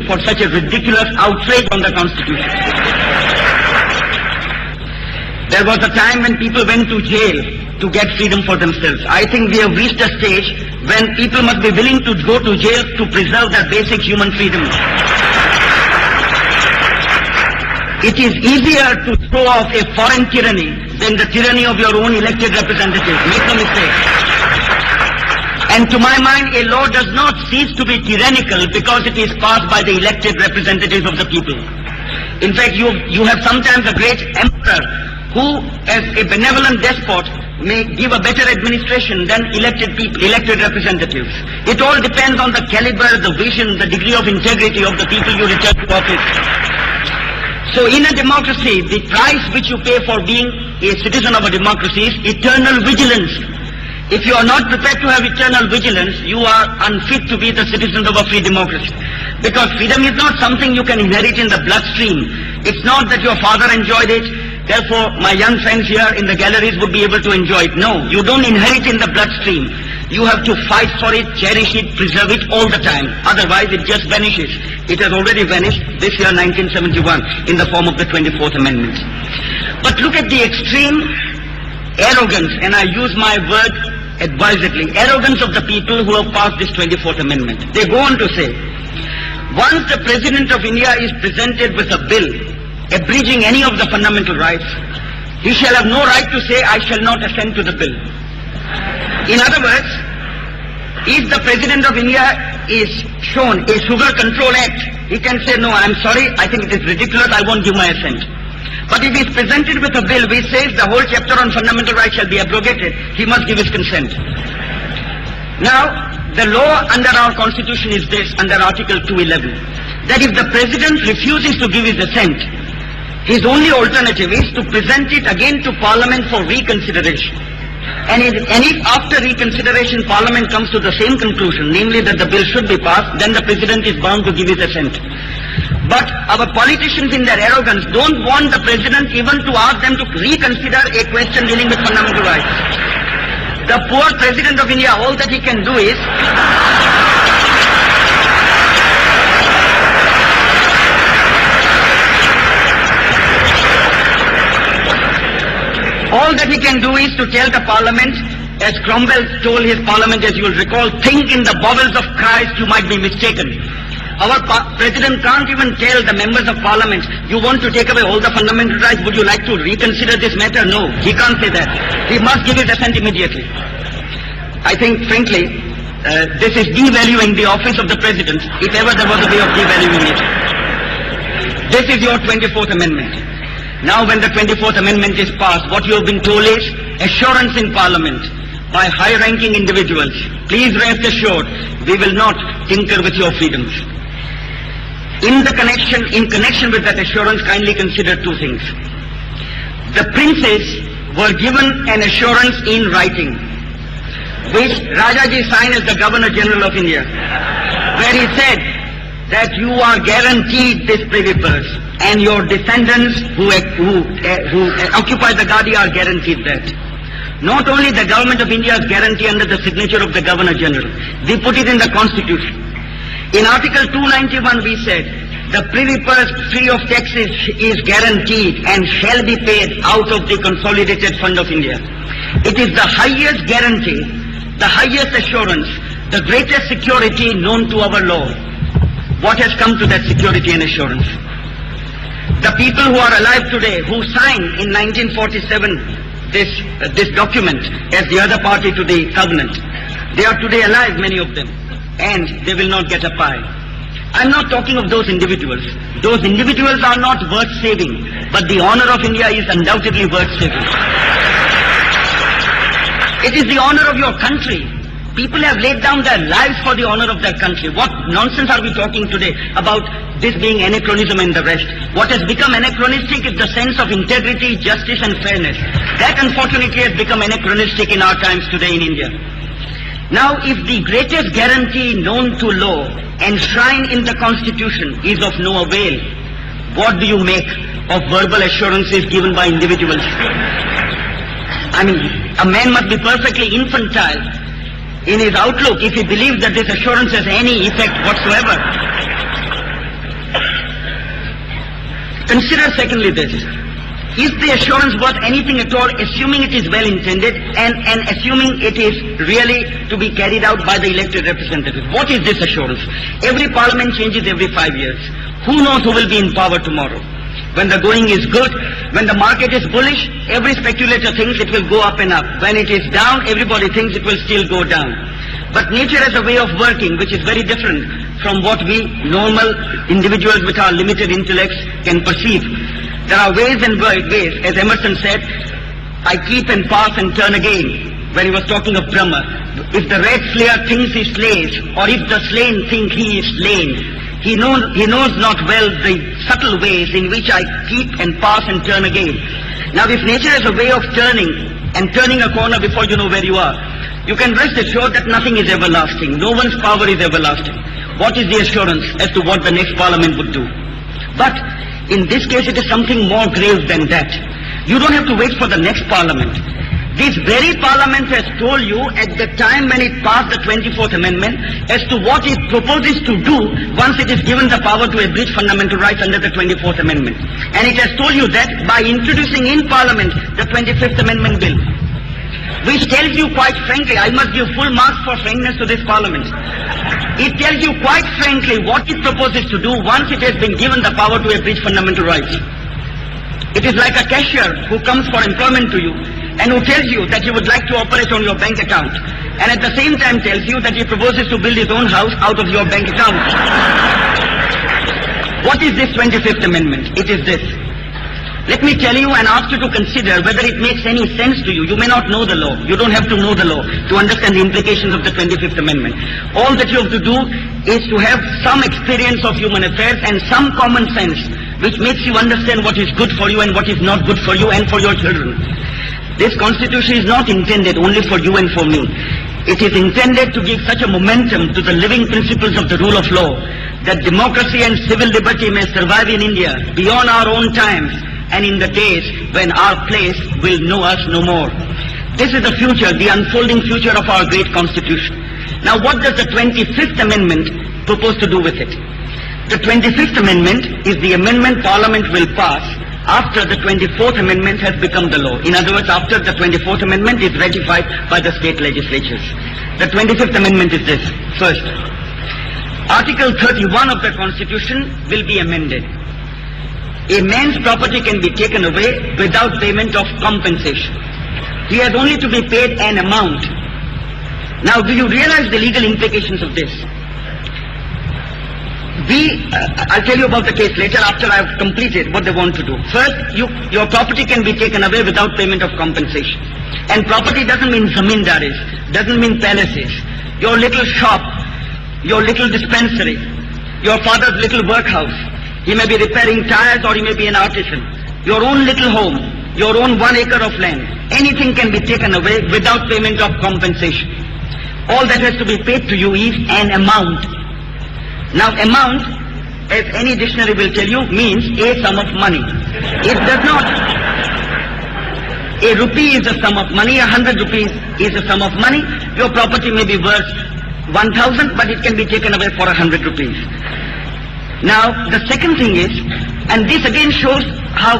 for such a ridiculous outrage on the Constitution. There was a time when people went to jail to get freedom for themselves. I think we have reached a stage when people must be willing to go to jail to preserve their basic human freedoms. It is easier to throw off a foreign tyranny than the tyranny of your own elected representatives. Make no mistake. And to my mind, a law does not cease to be tyrannical because it is passed by the elected representatives of the people. In fact, you have sometimes a great emperor who, as a benevolent despot, may give a better administration than elected representatives. It all depends on the caliber, the vision, the degree of integrity of the people you return to office. So in a democracy, the price which you pay for being a citizen of a democracy is eternal vigilance. If you are not prepared to have eternal vigilance, you are unfit to be the citizen of a free democracy. Because freedom is not something you can inherit in the bloodstream. It's not that your father enjoyed it, therefore my young friends here in the galleries would be able to enjoy it. No, you don't inherit in the bloodstream. You have to fight for it, cherish it, preserve it all the time. Otherwise it just vanishes. It has already vanished this year 1971 in the form of the 24th Amendment. But look at the extreme arrogance, and I use my word advisedly, arrogance of the people who have passed this 24th Amendment. They go on to say, once the President of India is presented with a bill abridging any of the fundamental rights, he shall have no right to say, I shall not assent to the bill. In other words, if the President of India is shown a Sugar Control Act, he can say, no, I'm sorry, I think it is ridiculous, I won't give my assent. But if he is presented with a bill which says the whole chapter on fundamental rights shall be abrogated, he must give his consent. Now, the law under our Constitution is this, under Article 211, that if the President refuses to give his assent, his only alternative is to present it again to Parliament for reconsideration. And if after reconsideration Parliament comes to the same conclusion, namely that the bill should be passed, then the President is bound to give his assent. But our politicians in their arrogance don't want the President even to ask them to reconsider a question dealing with fundamental rights. The poor President of India, all that he can do is to tell the Parliament, as Cromwell told his Parliament, as you will recall, think in the bowels of Christ, you might be mistaken. Our President can't even tell the members of Parliament, you want to take away all the fundamental rights, would you like to reconsider this matter? No, he can't say that. He must give his assent immediately. I think, frankly, this is devaluing the office of the President, if ever there was a way of devaluing it. This is your 24th Amendment. Now when the 24th Amendment is passed, what you have been told is assurance in Parliament by high-ranking individuals. Please rest assured, we will not tinker with your freedoms. In connection with that assurance, kindly consider two things. The princes were given an assurance in writing, which Rajaji signed as the Governor General of India, where he said that you are guaranteed this privy purse, and your descendants who occupy the Gadi are guaranteed that. Not only the Government of India's guarantee under the signature of the Governor General, we put it in the Constitution. In Article 291 we said, the privy purse free of taxes is guaranteed and shall be paid out of the Consolidated Fund of India. It is the highest guarantee, the highest assurance, the greatest security known to our law. What has come to that security and assurance? The people who are alive today, who signed in 1947 this document as the other party to the covenant, they are today alive, many of them, and they will not get a pie. I'm not talking of those individuals. Those individuals are not worth saving, but the honor of India is undoubtedly worth saving. It is the honor of your country. People have laid down their lives for the honor of their country. What nonsense are we talking today about this being anachronism and the rest? What has become anachronistic is the sense of integrity, justice and fairness. That unfortunately has become anachronistic in our times today in India. Now, if the greatest guarantee known to law enshrined in the Constitution is of no avail, what do you make of verbal assurances given by individuals? I mean, a man must be perfectly infantile in his outlook if he believes that this assurance has any effect whatsoever. Consider secondly this. Is the assurance worth anything at all, assuming it is well intended and assuming it is really to be carried out by the elected representatives? What is this assurance? Every parliament changes every 5 years. Who knows who will be in power tomorrow? When the going is good, when the market is bullish, every speculator thinks it will go up and up. When it is down, everybody thinks it will still go down. But nature has a way of working which is very different from what we normal individuals with our limited intellects can perceive. There are ways and ways, as Emerson said, I keep and pass and turn again, when he was talking of Brahma. If the red slayer thinks he slays, or if the slain think he is slain, he knows not well the subtle ways in which I keep and pass and turn again. Now if nature has a way of turning a corner before you know where you are, you can rest assured that nothing is everlasting. No one's power is everlasting. What is the assurance as to what the next parliament would do? But in this case, it is something more grave than that. You don't have to wait for the next parliament. This very parliament has told you at the time when it passed the 24th Amendment as to what it proposes to do once it is given the power to abridge fundamental rights under the 24th Amendment. And it has told you that by introducing in Parliament the 25th Amendment Bill, which tells you quite frankly, I must give full marks for frankness to this Parliament. It tells you quite frankly what it proposes to do once it has been given the power to abridge fundamental rights. It is like a cashier who comes for employment to you and who tells you that he would like to operate on your bank account, and at the same time tells you that he proposes to build his own house out of your bank account. What is this 25th Amendment? It is this. Let me tell you and ask you to consider whether it makes any sense to you. You may not know the law. You don't have to know the law to understand the implications of the 25th Amendment. All that you have to do is to have some experience of human affairs and some common sense which makes you understand what is good for you and what is not good for you and for your children. This Constitution is not intended only for you and for me. It is intended to give such a momentum to the living principles of the rule of law that democracy and civil liberty may survive in India beyond our own times and in the days when our place will know us no more. This is the future, the unfolding future of our great Constitution. Now what does the 25th Amendment propose to do with it? The 25th Amendment is the amendment Parliament will pass after the 24th Amendment has become the law. In other words, after the 24th Amendment is ratified by the state legislatures. The 25th Amendment is this. First, Article 31 of the Constitution will be amended. A man's property can be taken away without payment of compensation. He has only to be paid an amount. Now, do you realize the legal implications of this? I'll tell you about the case later after I have completed what they want to do. First, your property can be taken away without payment of compensation. And property doesn't mean zamindaris, doesn't mean palaces. Your little shop, your little dispensary, your father's little workhouse. He may be repairing tires or he may be an artisan. Your own little home, your own 1 acre of land, anything can be taken away without payment of compensation. All that has to be paid to you is an amount. Now amount, as any dictionary will tell you, means a sum of money. It does not. A rupee is a sum of money, 100 rupees is a sum of money. Your property may be worth 1,000, but it can be taken away for 100 rupees. Now, the second thing is, and this again shows how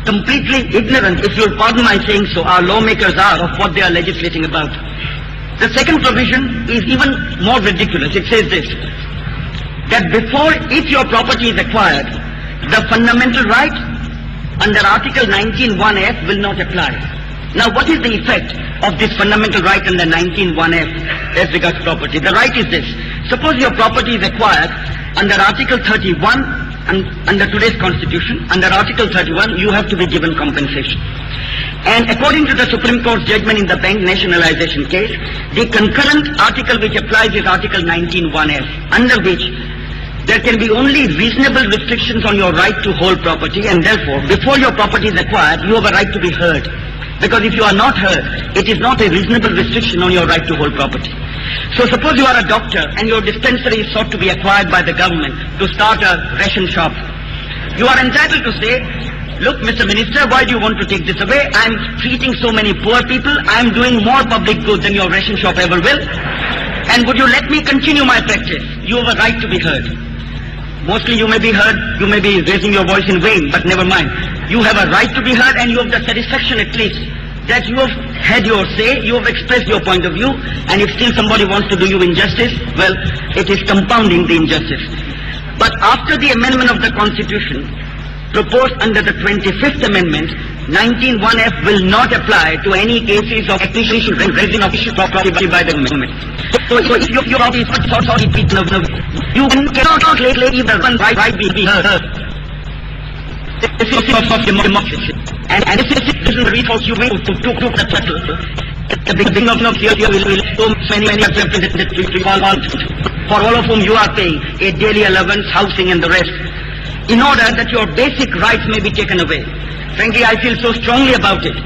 completely ignorant, if you'll pardon my saying so, our lawmakers are of what they are legislating about. The second provision is even more ridiculous. It says this, that before, if your property is acquired, the fundamental right under Article 19(1)(f) will not apply. Now, what is the effect of this fundamental right under 19(1)(f) as regards property? The right is this. Suppose your property is acquired under Article 31, and under today's Constitution, under Article 31, you have to be given compensation. And according to the Supreme Court's judgment in the bank nationalization case, the concurrent article which applies is Article 19(1)(f), under which there can be only reasonable restrictions on your right to hold property, and therefore, before your property is acquired, you have a right to be heard. Because if you are not heard, it is not a reasonable restriction on your right to hold property. So suppose you are a doctor and your dispensary is sought to be acquired by the government to start a ration shop. You are entitled to say, look, Mr. Minister, why do you want to take this away? I am treating so many poor people. I am doing more public good than your ration shop ever will. And would you let me continue my practice? You have a right to be heard. Mostly you may be heard, you may be raising your voice in vain, but never mind. You have a right to be heard, and you have the satisfaction at least that you have had your say, you have expressed your point of view, and if still somebody wants to do you injustice, well, it is compounding the injustice. But after the amendment of the Constitution, proposed under the 25th Amendment, 19(1)(f) will not apply to any cases of acquisition and raising of property by the government. So if you cannot let even one right be heard. This is of democracy. And this is the reason you will to the battle. At the beginning of year, you will so many representatives for all of whom you are paying a daily allowance, housing and the rest, in order that your basic rights may be taken away. Frankly, I feel so strongly about it.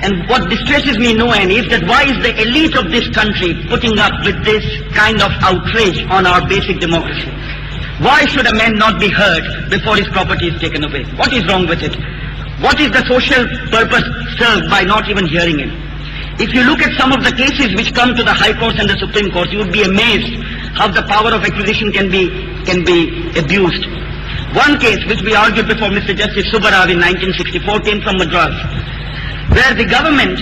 And what distresses me no end is that why is the elite of this country putting up with this kind of outrage on our basic democracy? Why should a man not be heard before his property is taken away? What is wrong with it? What is the social purpose served by not even hearing him? If you look at some of the cases which come to the High Courts and the Supreme Court, you would be amazed how the power of acquisition can be abused. One case which we argued before Mr. Justice Subbarao in 1964 came from Madras, where the government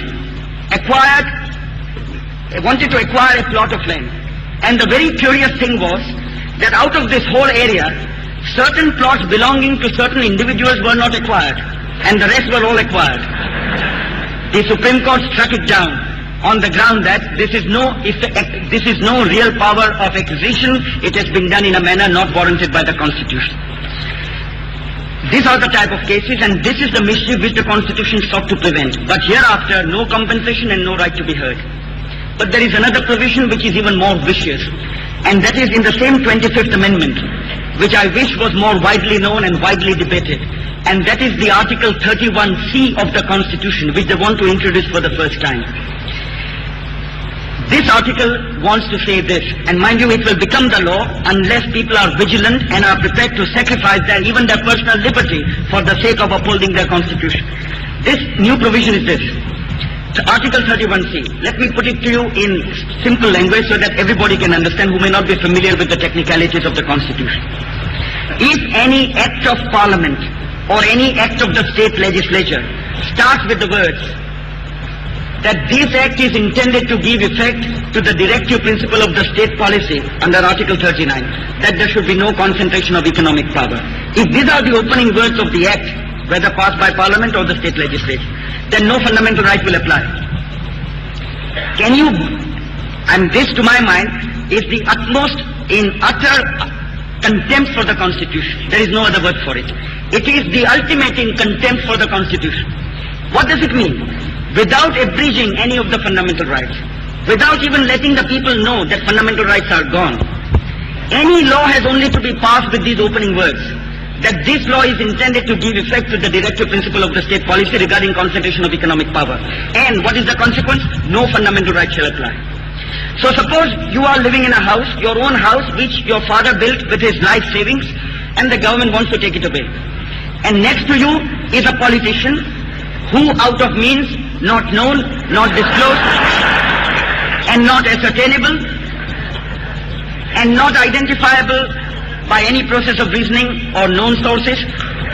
wanted to acquire a plot of land. And the very curious thing was that out of this whole area, certain plots belonging to certain individuals were not acquired, and the rest were all acquired. The Supreme Court struck it down on the ground that this is no real power of acquisition. It has been done in a manner not warranted by the Constitution. These are the type of cases, and this is the mischief which the Constitution sought to prevent. But hereafter, no compensation and no right to be heard. But there is another provision which is even more vicious, and that is in the same 25th Amendment, which I wish was more widely known and widely debated, and that is the Article 31C of the Constitution, which they want to introduce for the first time. This article wants to say this, and mind you, it will become the law unless people are vigilant and are prepared to sacrifice even their personal liberty for the sake of upholding their Constitution. This new provision is this. Article 31C. Let me put it to you in simple language so that everybody can understand who may not be familiar with the technicalities of the Constitution. If any act of Parliament or any act of the state legislature starts with the words that this act is intended to give effect to the directive principle of the state policy under Article 39, that there should be no concentration of economic power. If these are the opening words of the act, whether passed by Parliament or the state legislature, then no fundamental right will apply. And this to my mind is the utmost in utter contempt for the Constitution. There is no other word for it. It is the ultimate in contempt for the Constitution. What does it mean? Without abridging any of the fundamental rights, without even letting the people know that fundamental rights are gone, any law has only to be passed with these opening words, that this law is intended to give effect to the directive principle of the state policy regarding concentration of economic power. And what is the consequence? No fundamental right shall apply. So suppose you are living in a house, your own house, which your father built with his life savings, and the government wants to take it away. And next to you is a politician who, out of means not known, not disclosed, and not ascertainable, and not identifiable by any process of reasoning or known sources,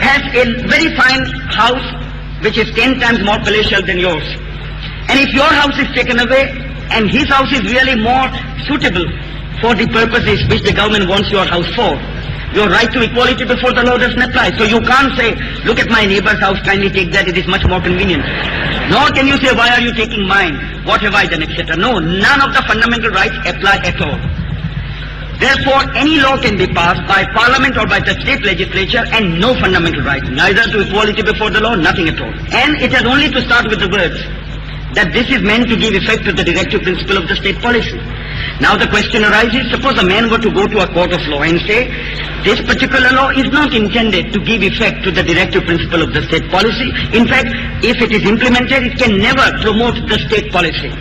has a very fine house which is 10 times more palatial than yours. And if your house is taken away and his house is really more suitable for the purposes which the government wants your house for, your right to equality before the law doesn't apply. So you can't say, look at my neighbor's house, kindly take that, it is much more convenient. Nor can you say, why are you taking mine? What have I done, etc. No, none of the fundamental rights apply at all. Therefore, any law can be passed by Parliament or by the state legislature and no fundamental right, neither to equality before the law, nothing at all. And it has only to start with the words that this is meant to give effect to the directive principle of the state policy. Now the question arises, suppose a man were to go to a court of law and say, this particular law is not intended to give effect to the directive principle of the state policy. In fact, if it is implemented, it can never promote the state policy.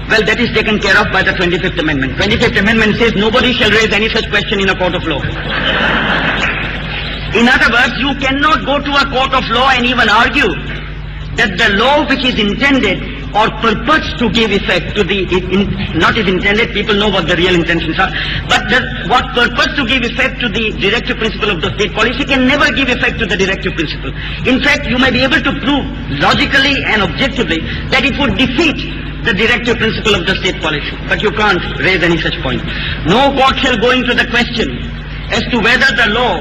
Well, that is taken care of by the 25th Amendment. 25th Amendment says nobody shall raise any such question in a court of law. In other words, you cannot go to a court of law and even argue that the law which is intended or purports to give effect to the, not is intended, people know what the real intentions are, but what purports to give effect to the directive principle of the state policy can never give effect to the directive principle. In fact, you may be able to prove logically and objectively that it would defeat the directive principle of the state policy, but you can't raise any such point. No court shall go into the question as to whether the law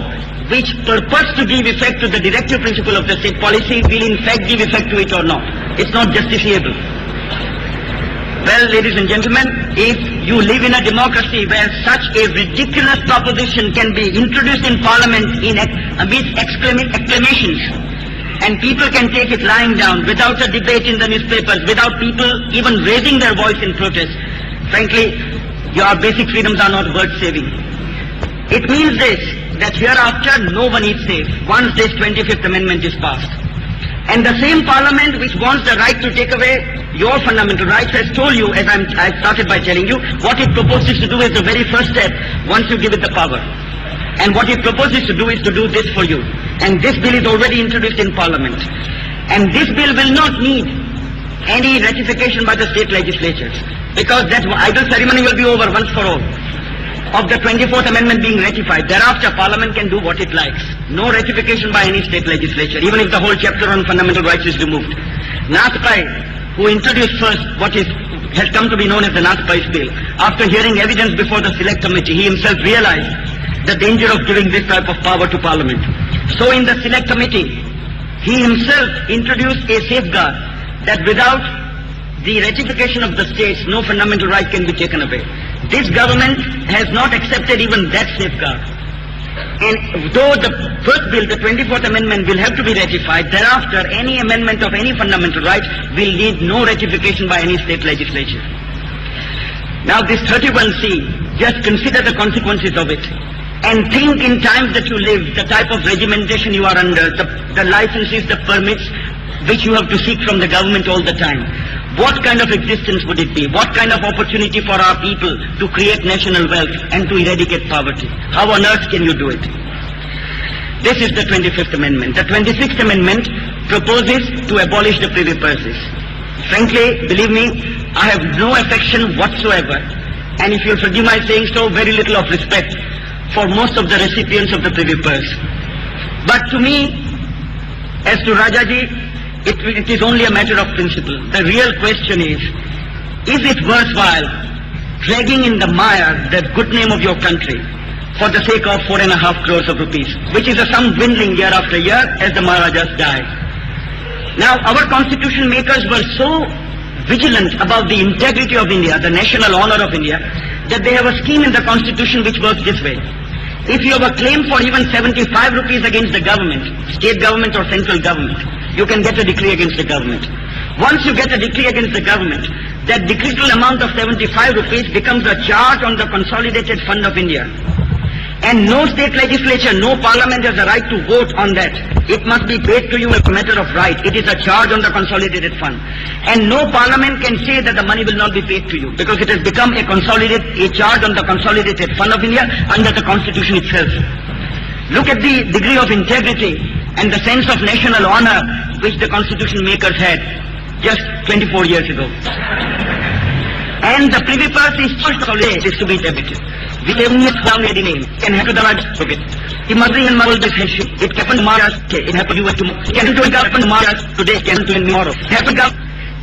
which purports to give effect to the directive principle of the state policy will in fact give effect to it or not. It's not justiciable. Well, ladies and gentlemen, if you live in a democracy where such a ridiculous proposition can be introduced in Parliament amidst exclamations, and people can take it lying down without a debate in the newspapers, without people even raising their voice in protest, frankly, your basic freedoms are not worth saving. It means this, that hereafter no one is safe once this 25th Amendment is passed. And the same Parliament which wants the right to take away your fundamental rights has told you, as I started by telling you, what it proposes to do is the very first step once you give it the power. And what it proposes to do is to do this for you. And this bill is already introduced in Parliament. And this bill will not need any ratification by the state legislatures, because that idle ceremony will be over once for all. Of the 24th Amendment being ratified, thereafter Parliament can do what it likes. No ratification by any state legislature, even if the whole chapter on fundamental rights is removed. Nath Pai, who introduced first what has come to be known as the Nath Pai's bill, after hearing evidence before the Select Committee, he himself realized the danger of giving this type of power to Parliament. So in the Select Committee, he himself introduced a safeguard that without the ratification of the states, no fundamental right can be taken away. This government has not accepted even that safeguard. And though the first bill, the 24th Amendment, will have to be ratified, thereafter any amendment of any fundamental right will need no ratification by any state legislature. Now this 31C, just consider the consequences of it. And think in times that you live, the type of regimentation you are under, the licenses, the permits, which you have to seek from the government all the time. What kind of existence would it be? What kind of opportunity for our people to create national wealth and to eradicate poverty? How on earth can you do it? This is the 25th Amendment. The 26th Amendment proposes to abolish the privy purses. Frankly, believe me, I have no affection whatsoever, and if you'll forgive my saying so, very little of respect for most of the recipients of the privy purse. But to me, as to Rajaji, it is only a matter of principle. The real question is it worthwhile dragging in the mire the good name of your country for the sake of 4.5 crores of rupees, which is a sum dwindling year after year as the Maharajas die? Now, our constitution makers were so vigilant about the integrity of India, the national honor of India, that they have a scheme in the constitution which works this way. If you have a claim for even 75 rupees against the government, state government or central government, you can get a decree against the government. Once you get a decree against the government, that decretal amount of 75 rupees becomes a charge on the Consolidated Fund of India. And no state legislature, no parliament has a right to vote on that. It must be paid to you as a matter of right. It is a charge on the Consolidated Fund. And no parliament can say that the money will not be paid to you, because it has become a charge on the Consolidated Fund of India under the Constitution itself. Look at the degree of integrity and the sense of national honor which the Constitution makers had just 24 years ago. And the privy purse is is to be debited. The revenue down the name can have to the large it. The mother and mother it happened tomorrow. It happened to happen tomorrow. Today can to tomorrow.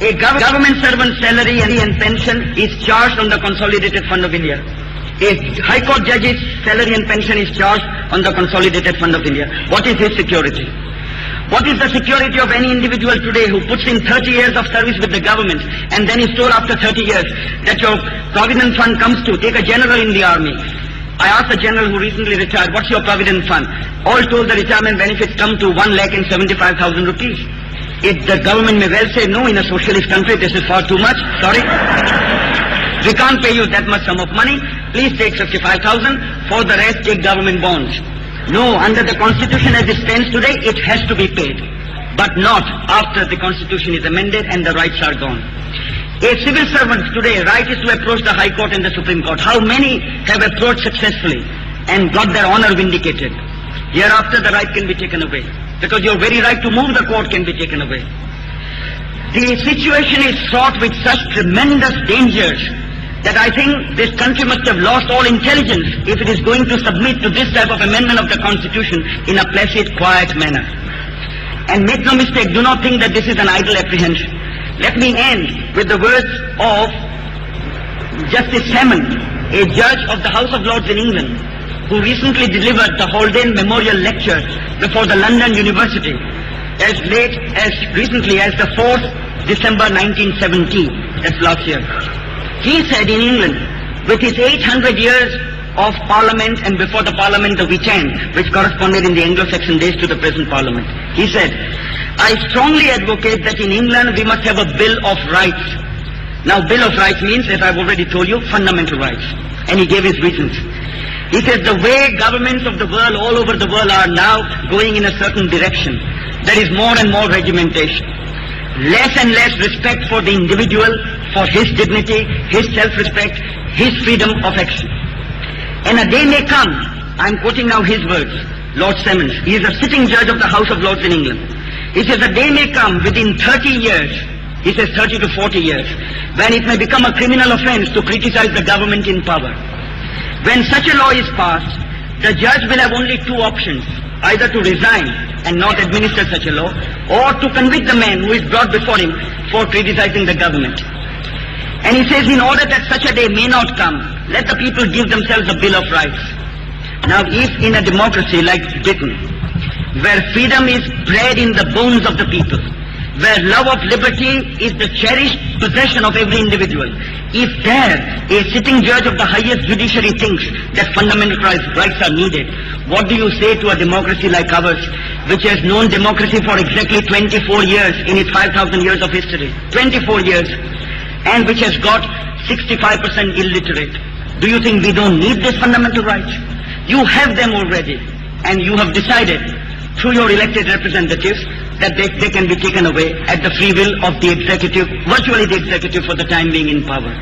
A government servant's salary and pension is charged on the Consolidated Fund of India. A High Court judge's salary and pension is charged on the Consolidated Fund of India. What is his security? What is the security of any individual today who puts in 30 years of service with the government and then is told after 30 years that your provident fund comes to, take a general in the army. I asked a general who recently retired, what's your provident fund? All told the retirement benefits come to 1,75,000 rupees. If the government may well say, no, in a socialist country this is far too much, sorry. We can't pay you that much sum of money, please take 55,000, for the rest take government bonds. No, under the Constitution as it stands today, it has to be paid, but not after the Constitution is amended and the rights are gone. A civil servant today, right is to approach the High Court and the Supreme Court. How many have approached successfully and got their honor vindicated? Hereafter the right can be taken away, because your very right to move the court can be taken away. The situation is fraught with such tremendous dangers that I think this country must have lost all intelligence if it is going to submit to this type of amendment of the Constitution in a placid, quiet manner. And make no mistake, do not think that this is an idle apprehension. Let me end with the words of Justice Salmon, a judge of the House of Lords in England, who recently delivered the Haldane Memorial Lecture before the London University as late as recently as the 4th December 1917, that's last year. He said in England, with his 800 years of Parliament and before the Parliament the Witan, which corresponded in the Anglo-Saxon days to the present Parliament, he said, I strongly advocate that in England we must have a Bill of Rights. Now, Bill of Rights means, as I've already told you, fundamental rights. And he gave his reasons. He said the way governments of the world, all over the world, are now going in a certain direction, there is more and more regimentation. Less and less respect for the individual, for his dignity, his self-respect, his freedom of action. And a day may come, I'm quoting now his words, Lord Simmons, he is a sitting judge of the House of Lords in England. He says a day may come within 30 years, he says 30 to 40 years, when it may become a criminal offense to criticize the government in power. When such a law is passed, the judge will have only two options, either to resign and not administer such a law, or to convict the man who is brought before him for criticizing the government. And he says, in order that such a day may not come, let the people give themselves a Bill of Rights. Now, if in a democracy like Britain, where freedom is bred in the bones of the people, where love of liberty is the cherished possession of every individual, if there a sitting judge of the highest judiciary thinks that fundamental rights are needed, what do you say to a democracy like ours, which has known democracy for exactly 24 years in its 5,000 years of history, 24 years, and which has got 65% illiterate? Do you think we don't need these fundamental rights? You have them already, and you have decided through your elected representatives that they can be taken away at the free will of the executive, virtually the executive for the time being in power.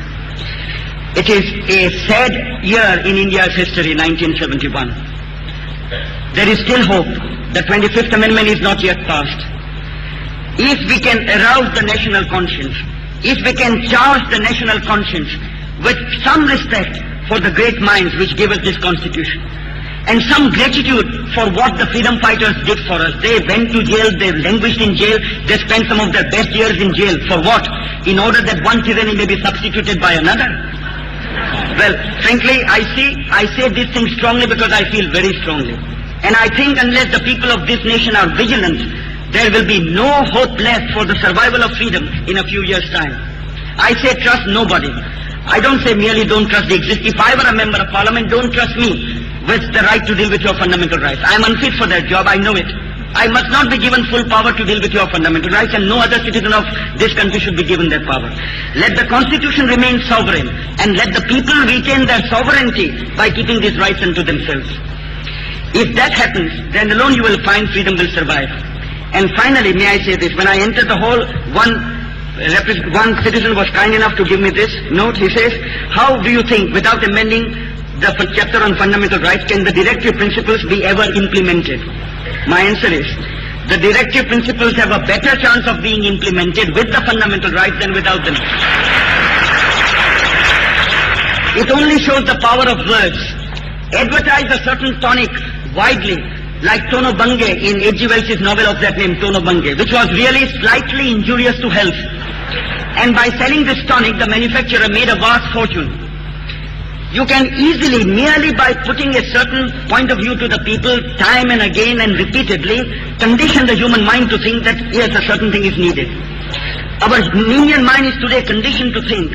It is a sad year in India's history, 1971. There is still hope. The 25th Amendment is not yet passed. If we can arouse the national conscience, if we can charge the national conscience with some respect for the great minds which gave us this Constitution, and some gratitude for what the freedom fighters did for us. They went to jail, they languished in jail, they spent some of their best years in jail. For what? In order that one tyranny may be substituted by another. Well, frankly, I say this thing strongly because I feel very strongly. And I think unless the people of this nation are vigilant, there will be no hope left for the survival of freedom in a few years' time. I say trust nobody. I don't say merely don't trust the existing. If I were a member of parliament, don't trust me with the right to deal with your fundamental rights. I am unfit for that job, I know it. I must not be given full power to deal with your fundamental rights, and no other citizen of this country should be given that power. Let the Constitution remain sovereign, and let the people retain their sovereignty by keeping these rights unto themselves. If that happens, then alone you will find freedom will survive. And finally, may I say this, when I entered the hall, one citizen was kind enough to give me this note. He says, how do you think, without amending the chapter on fundamental rights, can the directive principles be ever implemented? My answer is, the directive principles have a better chance of being implemented with the fundamental rights than without them. It only shows the power of words. Advertise a certain tonic widely, like Tono Bungay in H.G. Wells's novel of that name, Tono Bungay, which was really slightly injurious to health. And by selling this tonic, the manufacturer made a vast fortune. You can easily, merely by putting a certain point of view to the people time and again and repeatedly, condition the human mind to think that yes, a certain thing is needed. Our Indian mind is today conditioned to think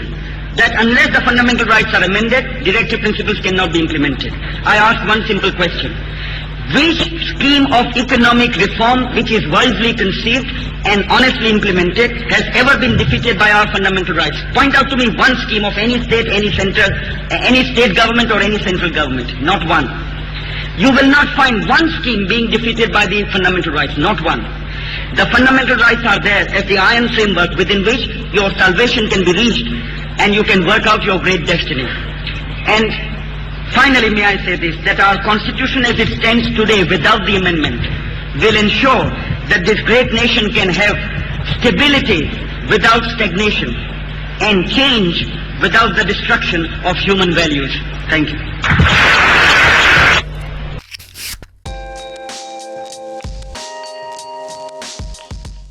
that unless the fundamental rights are amended, directive principles cannot be implemented. I ask one simple question. Which scheme of economic reform which is wisely conceived and honestly implemented has ever been defeated by our fundamental rights? Point out to me one scheme of any state, any center, any state government or any central government. Not one. You will not find one scheme being defeated by the fundamental rights. Not one. The fundamental rights are there as the iron framework within which your salvation can be reached and you can work out your great destiny. And finally, may I say this, that our Constitution as it stands today without the amendment will ensure that this great nation can have stability without stagnation and change without the destruction of human values. Thank you.